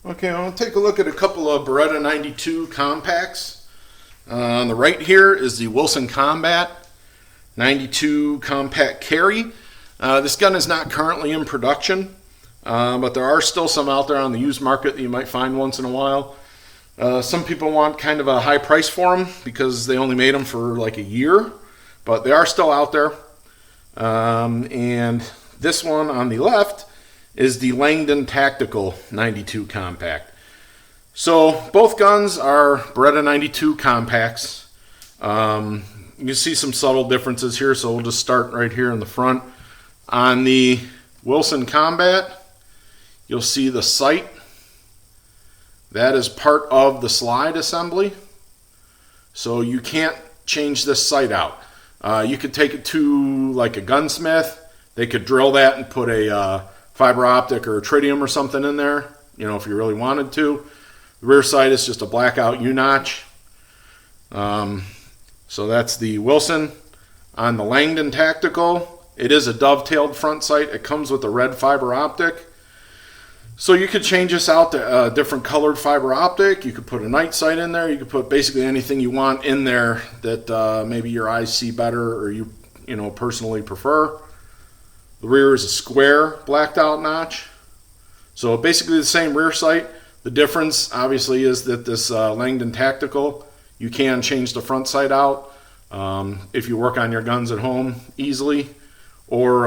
Okay, I'll take a look at a couple of Beretta 92 compacts. On the right here is the Wilson Combat 92 compact carry. This gun is not currently in production, but there are still some out there on the used market that you might find once in a while. Some people want kind of a high price for them because they only made them for like a year, but they are still out there. And this one on the left is the Langdon Tactical 92 compact. So both guns are Beretta 92 compacts. You can see some subtle differences here, so we'll just start right here in the front. On the Wilson Combat, you'll see the sight. That is part of the slide assembly, so you can't change this sight out. You could take it to like a gunsmith. They could drill that and put a fiber optic or a tritium or something in there, you know, if you really wanted to. The rear sight is just a blackout U-notch. So that's the Wilson. On the Langdon Tactical, it is a dovetailed front sight. It comes with a red fiber optic. So you could change this out to a different colored fiber optic. You could put a night sight in there. You could put basically anything you want in there that maybe your eyes see better or you personally prefer. The rear is a square blacked out notch. So basically the same rear sight. The difference obviously is that this Langdon Tactical, you can change the front sight out if you work on your guns at home easily, or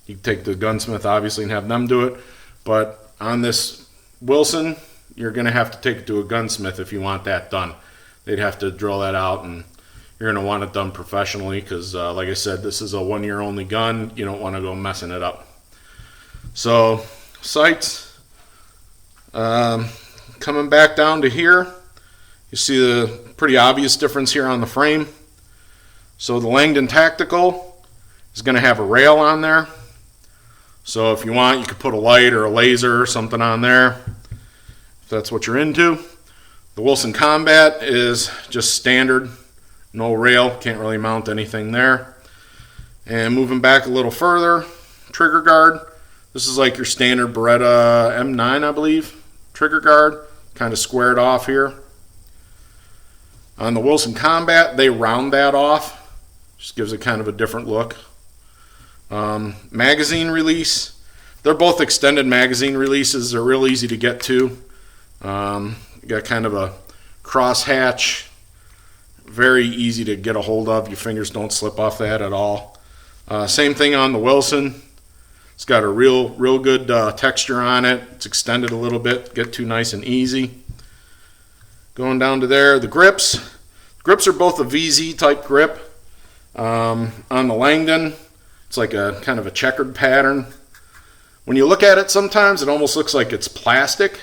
you can take the gunsmith obviously and have them do it. But on this Wilson, you're going to have to take it to a gunsmith if you want that done. They'd have to drill that out, and you're going to want it done professionally because, like I said, this is a one-year only gun. You don't want to go messing it up. So, sights. Coming back down to here, you see the pretty obvious difference here on the frame. So the Langdon Tactical is going to have a rail on there. So if you want, you could put a light or a laser or something on there, if that's what you're into. The Wilson Combat is just standard, no rail, can't really mount anything there. And moving back a little further, trigger guard. This is like your standard Beretta M9, I believe, trigger guard, kind of squared off here. On the Wilson Combat, they round that off, just gives it kind of a different look. Magazine release. They're both extended magazine releases. They're real easy to get to. You got kind of a crosshatch, very easy to get a hold of. Your fingers don't slip off that at all. Same thing on the Wilson. It's got a real good texture on it. It's extended a little bit, get to nice and easy. Going down to there, the grips. Grips are both a VZ type grip. On the Langdon, it's like a kind of a checkered pattern. When you look at it sometimes, it almost looks like it's plastic,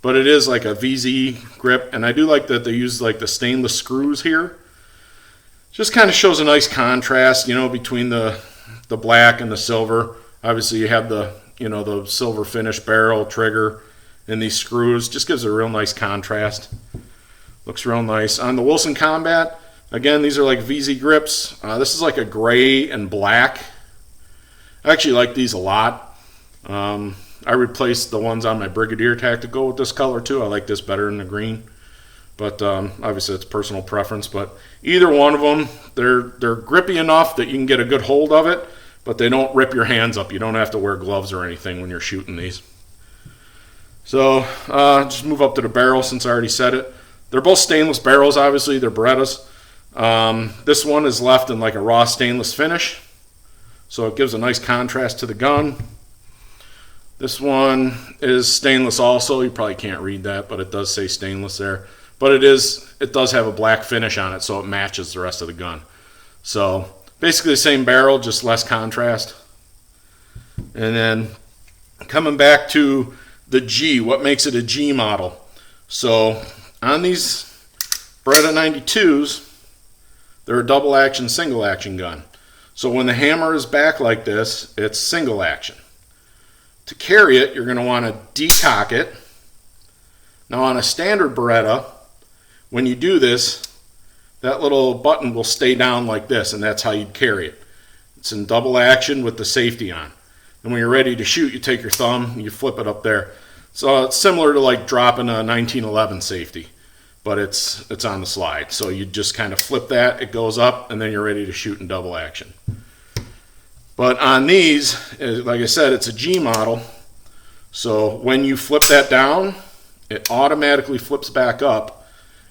but it is like a VZ grip, and I do like that they use like the stainless screws here. Just kind of shows a nice contrast, between the black and the silver. Obviously you have the silver finish barrel, trigger, and these screws. Just gives it a real nice contrast. Looks real nice. On the Wilson Combat, again, these are like VZ grips. This is like a gray and black. I actually like these a lot. I replaced the ones on my Brigadier Tactical with this color too. I like this better than the green. But obviously it's personal preference. But either one of them, they're grippy enough that you can get a good hold of it, but they don't rip your hands up. You don't have to wear gloves or anything when you're shooting these. So just move up to the barrel since I already said it. They're both stainless barrels, obviously. They're Berettas. This one is left in like a raw stainless finish, so it gives a nice contrast to the gun. This one is stainless also. You probably can't read that, but it does say stainless there. But it does have a black finish on it, so it matches the rest of the gun. So basically the same barrel, just less contrast. And then coming back to the G, what makes it a G model? So on these Beretta 92s, they're a double action, single action gun. So when the hammer is back like this, it's single action. To carry it, you're going to want to decock it. Now on a standard Beretta, when you do this, that little button will stay down like this, and that's how you'd carry it. It's in double action with the safety on. And when you're ready to shoot, you take your thumb and you flip it up there. So it's similar to like dropping a 1911 safety, but it's on the slide. So you just kind of flip that, it goes up, and then you're ready to shoot in double action. But on these, like I said, it's a G model. So when you flip that down, it automatically flips back up,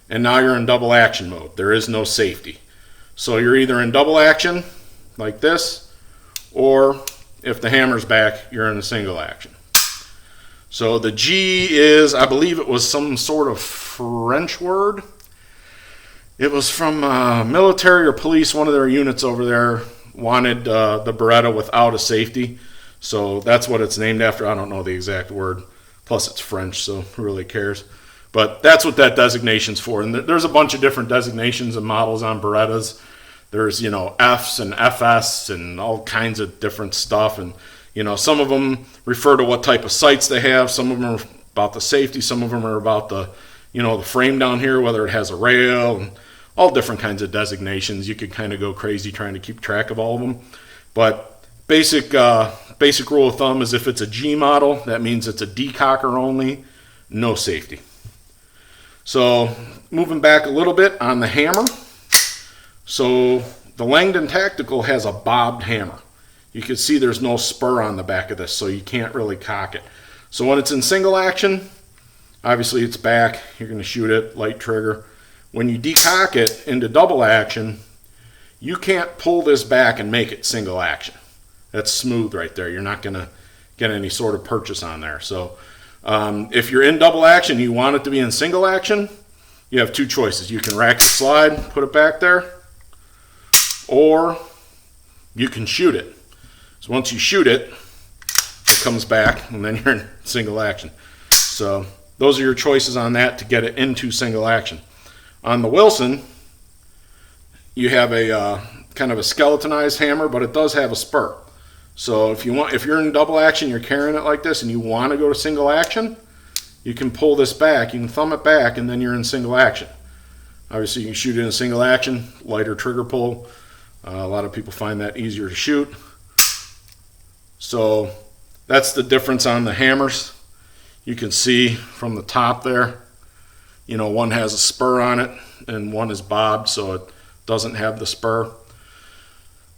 and now you're in double action mode. There is no safety. So you're either in double action, like this, or if the hammer's back, you're in a single action. So the G is, I believe it was some sort of French word. It was from military or police. One of their units over there wanted the beretta without a safety. So that's what it's named after. I don't know the exact word. Plus it's French, so who really cares? But that's what that designation's for. And there's a bunch of different designations and models on berettas. There's, you know, Fs and FS and all kinds of different stuff. And, you know, some of them refer to what type of sights they have. Some of them are about the safety. Some of them are about the, you know, the frame down here, whether it has a rail, and all different kinds of designations. You could kind of go crazy trying to keep track of all of them. But basic rule of thumb is if it's a G model, that means it's a decocker only, no safety. So moving back a little bit on the hammer. So the Langdon Tactical has a bobbed hammer. You can see there's no spur on the back of this, so you can't really cock it. So when it's in single action, obviously it's back. You're going to shoot it, light trigger. When you decock it into double action, you can't pull this back and make it single action. That's smooth right there. You're not going to get any sort of purchase on there. So if you're in double action, you want it to be in single action, you have two choices. You can rack and slide, put it back there, or you can shoot it. So once you shoot it, it comes back, and then you're in single action. So those are your choices on that to get it into single action. On the Wilson, you have a kind of a skeletonized hammer, but it does have a spur. So if you're in double action, you're carrying it like this, and you want to go to single action, you can pull this back, you can thumb it back, and then you're in single action. Obviously, you can shoot it in single action, lighter trigger pull. A lot of people find that easier to shoot. So that's the difference on the hammers. You can see from the top there, you know, one has a spur on it and one is bobbed, so it doesn't have the spur.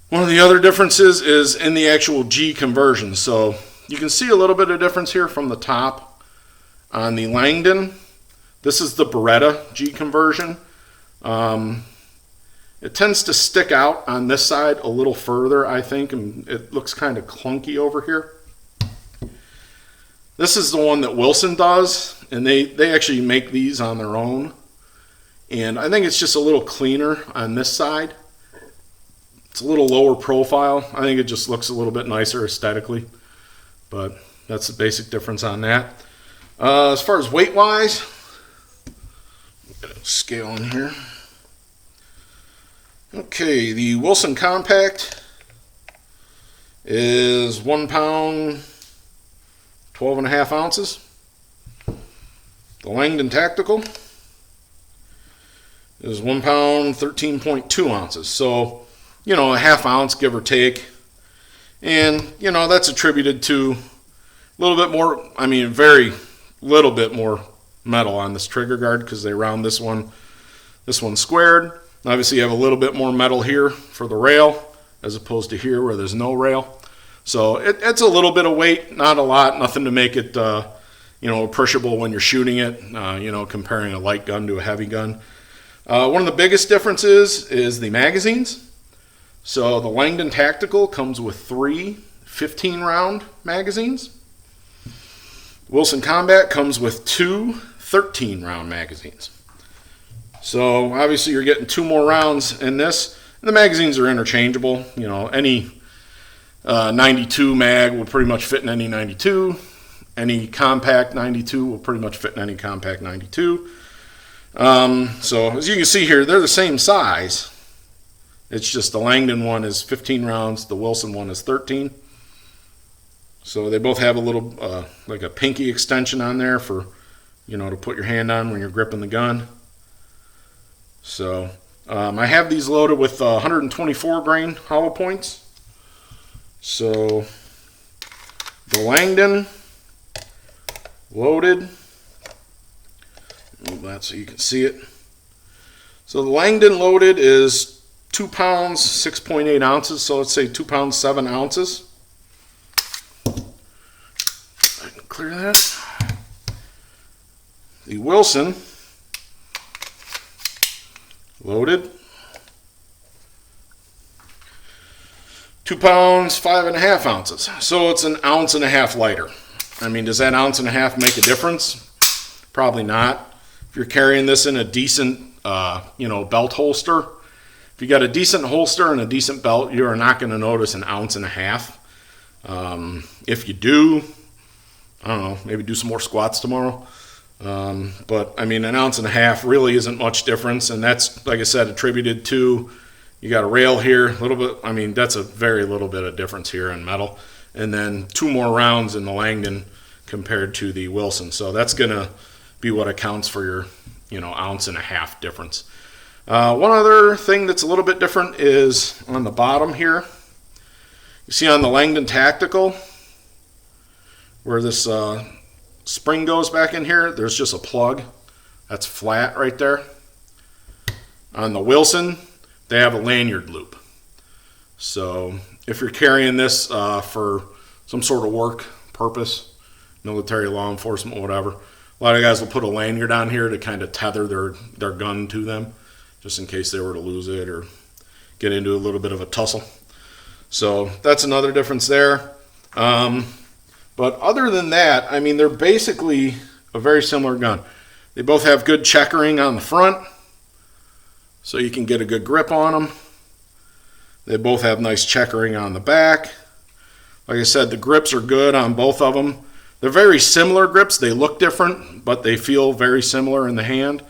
One of the other differences is in the actual G conversion. So you can see a little bit of difference here from the top on the Langdon. This is the beretta G conversion. It tends to stick out on this side a little further, I think, and it looks kind of clunky over here. This is the one that Wilson does, and they actually make these on their own. And I think it's just a little cleaner on this side. It's a little lower profile. I think it just looks a little bit nicer aesthetically, but that's the basic difference on that. As far as weight-wise, get a scale in here. Okay, the Wilson Compact is 1 pound, 12.5 ounces. The Langdon Tactical is 1 pound, 13.2 ounces. So, you know, a half ounce, give or take. And, you know, that's attributed to a little bit more, I mean, very little bit more metal on this trigger guard because they round this one squared. Obviously, you have a little bit more metal here for the rail as opposed to here where there's no rail. So it's a little bit of weight, not a lot, nothing to make it, you know, appreciable when you're shooting it, you know, comparing a light gun to a heavy gun. One of the biggest differences is the magazines. So the Langdon Tactical comes with 3 15-round magazines. Wilson Combat comes with 2 13-round magazines. So obviously you're getting 2 more rounds in this. The magazines are interchangeable. You know, any 92 mag will pretty much fit in any 92. Any compact 92 will pretty much fit in any compact 92. So as you can see here, they're the same size. It's just the Langdon one is 15 rounds, the Wilson one is 13. So they both have a little, like a pinky extension on there for, you know, to put your hand on when you're gripping the gun. So I have these loaded with 124 grain hollow points. So the Langdon loaded. Move that so you can see it. So the Langdon loaded is 2 pounds, 6.8 ounces. So let's say 2 pounds, 7 ounces. I can clear that. The Wilson loaded, 2 pounds, 5.5 ounces. So it's 1.5 ounces lighter. I mean, does that 1.5 ounces make a difference? Probably not. If you're carrying this in a decent, belt holster, if you got a decent holster and a decent belt, you are not going to notice 1.5 ounces. If you do, I don't know, maybe do some more squats tomorrow. But I mean, 1.5 ounces really isn't much difference, and that's, like I said, attributed to, you got a rail here, a little bit. I mean, that's a very little bit of difference here in metal, and then 2 more rounds in the Langdon compared to the Wilson. So that's gonna be what accounts for your, 1.5 ounces difference. One other thing that's a little bit different is on the bottom here. You see on the Langdon Tactical, where this spring goes back in here, there's just a plug that's flat right there. On the Wilson, they have a lanyard loop. So if you're carrying this for some sort of work purpose, military, law enforcement, whatever, a lot of guys will put a lanyard on here to kind of tether their gun to them, just in case they were to lose it or get into a little bit of a tussle. So that's another difference there. But other than that, I mean, they're basically a very similar gun. They both have good checkering on the front, so you can get a good grip on them. They both have nice checkering on the back. Like I said, the grips are good on both of them. They're very similar grips. They look different, but they feel very similar in the hand.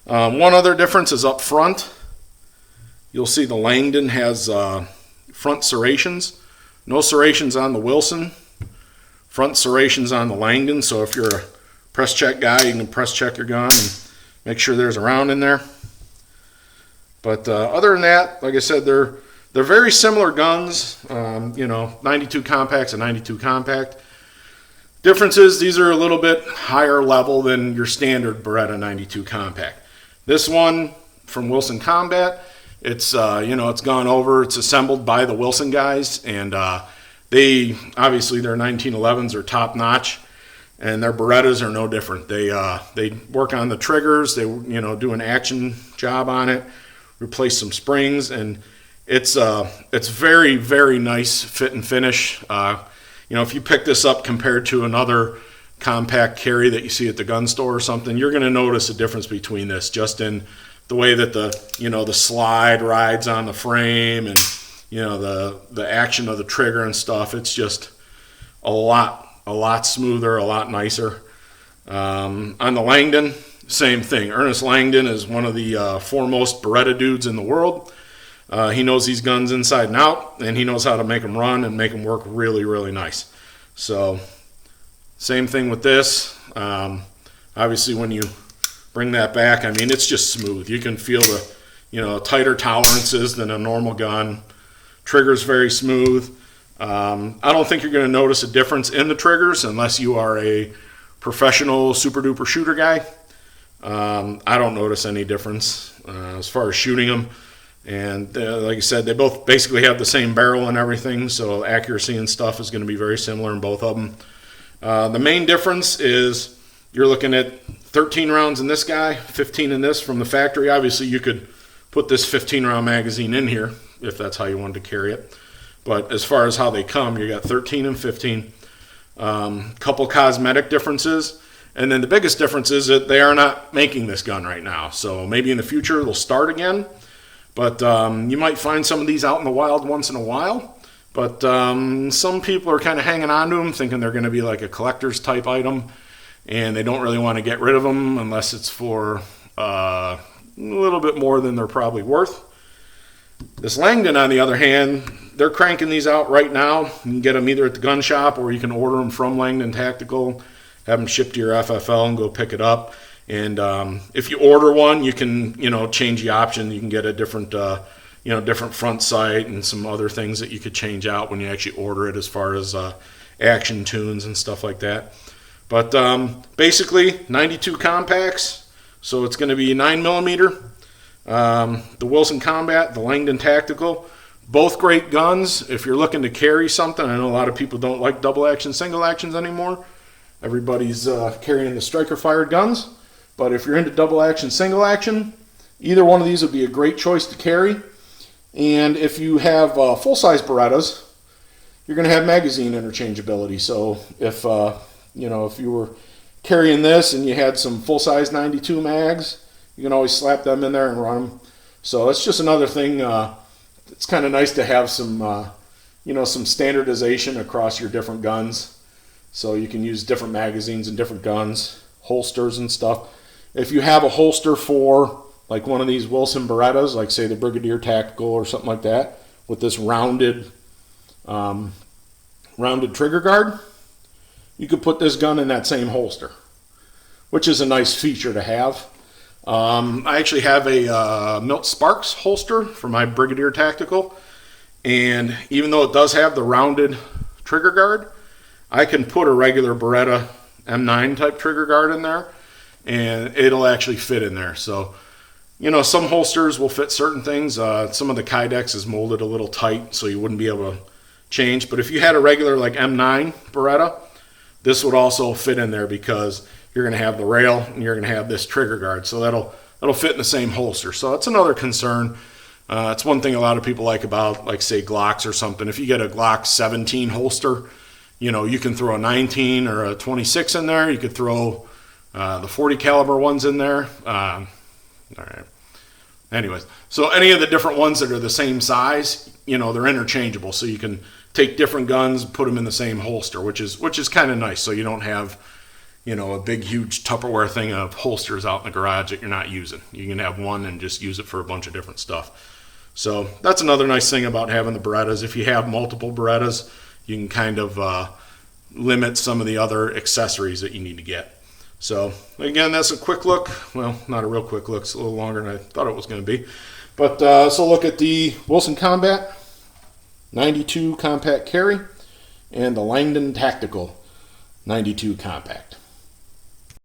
One other difference is up front. You'll see the Langdon has front serrations. No serrations on the Wilson. Front serrations on the Langdon. So if you're a press check guy, you can press check your gun and make sure there's a round in there. But other than that, like I said, they're very similar guns. 92 compact's a 92 compact. Difference is these are a little bit higher level than your standard Beretta 92 compact. This one from Wilson Combat, it's it's gone over, it's assembled by the Wilson guys, and they obviously their 1911s are top notch, and their Berettas are no different. They work on the triggers, they do an action job on it, replace some springs, and it's very, very nice fit and finish. If you pick this up compared to another compact carry that you see at the gun store or something, you're going to notice a difference between this, just in the way that the slide rides on the frame, and the action of the trigger and stuff. It's just a lot smoother, a lot nicer. On the Langdon, same thing. Ernest Langdon is one of the foremost Beretta dudes in the world. He knows these guns inside and out, and he knows how to make them run and make them work really, really nice. So, same thing with this. Obviously, when you bring that back, I mean, it's just smooth. You can feel the, tighter tolerances than a normal gun. Trigger's very smooth. I don't think you're going to notice a difference in the triggers unless you are a professional super duper shooter guy. I don't notice any difference as far as shooting them. And like I said, they both basically have the same barrel and everything, so accuracy and stuff is going to be very similar in both of them. The main difference is you're looking at 13 rounds in this guy, 15 in this from the factory. Obviously, you could put this 15-round magazine in here if that's how you wanted to carry it. But as far as how they come, you got 13 and 15. Couple cosmetic differences. And then the biggest difference is that they are not making this gun right now. So maybe in the future they'll start again. But you might find some of these out in the wild once in a while. But some people are kind of hanging on to them, thinking they're going to be like a collector's type item. And they don't really want to get rid of them unless it's for a little bit more than they're probably worth. This Langdon, on the other hand, they're cranking these out right now. You can get them either at the gun shop or you can order them from Langdon Tactical, have them shipped to your FFL and go pick it up. And if you order one, you can, change the option. You can get a different, different front sight and some other things that you could change out when you actually order it as far as action tunes and stuff like that. But basically 92 compacts, so it's going to be 9mm. The Wilson Combat, the Langdon Tactical, both great guns. If you're looking to carry something, I know a lot of people don't like double action, single actions anymore. Everybody's carrying the striker fired guns. But if you're into double action, single action, either one of these would be a great choice to carry. And if you have full-size Berettas, you're going to have magazine interchangeability. So if if you were carrying this and you had some full-size 92 mags, you can always slap them in there and run them. So it's just another thing. It's kind of nice to have some some standardization across your different guns. So you can use different magazines and different guns, holsters and stuff. If you have a holster for like one of these Wilson Berettas, like say the Brigadier Tactical or something like that, with this rounded trigger guard, you could put this gun in that same holster, which is a nice feature to have. I actually have a Milt Sparks holster for my Brigadier Tactical, and even though it does have the rounded trigger guard, I can put a regular Beretta M9 type trigger guard in there, and it'll actually fit in there. So, some holsters will fit certain things. Some of the Kydex is molded a little tight, so you wouldn't be able to change. But if you had a regular like M9 Beretta, this would also fit in there because you're going to have the rail and you're going to have this trigger guard. So that'll fit in the same holster. So it's another concern. It's one thing a lot of people like about, like say Glocks or something. If you get a Glock 17 holster, you can throw a 19 or a 26 in there. You could throw the 40 caliber ones in there. All right. Anyways, so any of the different ones that are the same size, they're interchangeable. So you can take different guns, put them in the same holster, which is kind of nice. So you don't have, a big, huge Tupperware thing of holsters out in the garage that you're not using. You can have one and just use it for a bunch of different stuff. So that's another nice thing about having the Berettas. If you have multiple Berettas, you can kind of limit some of the other accessories that you need to get. So again, that's a quick look. Well, not a real quick look. It's a little longer than I thought it was going to be. But so look at the Wilson Combat 92 compact carry and the Langdon Tactical 92 compact.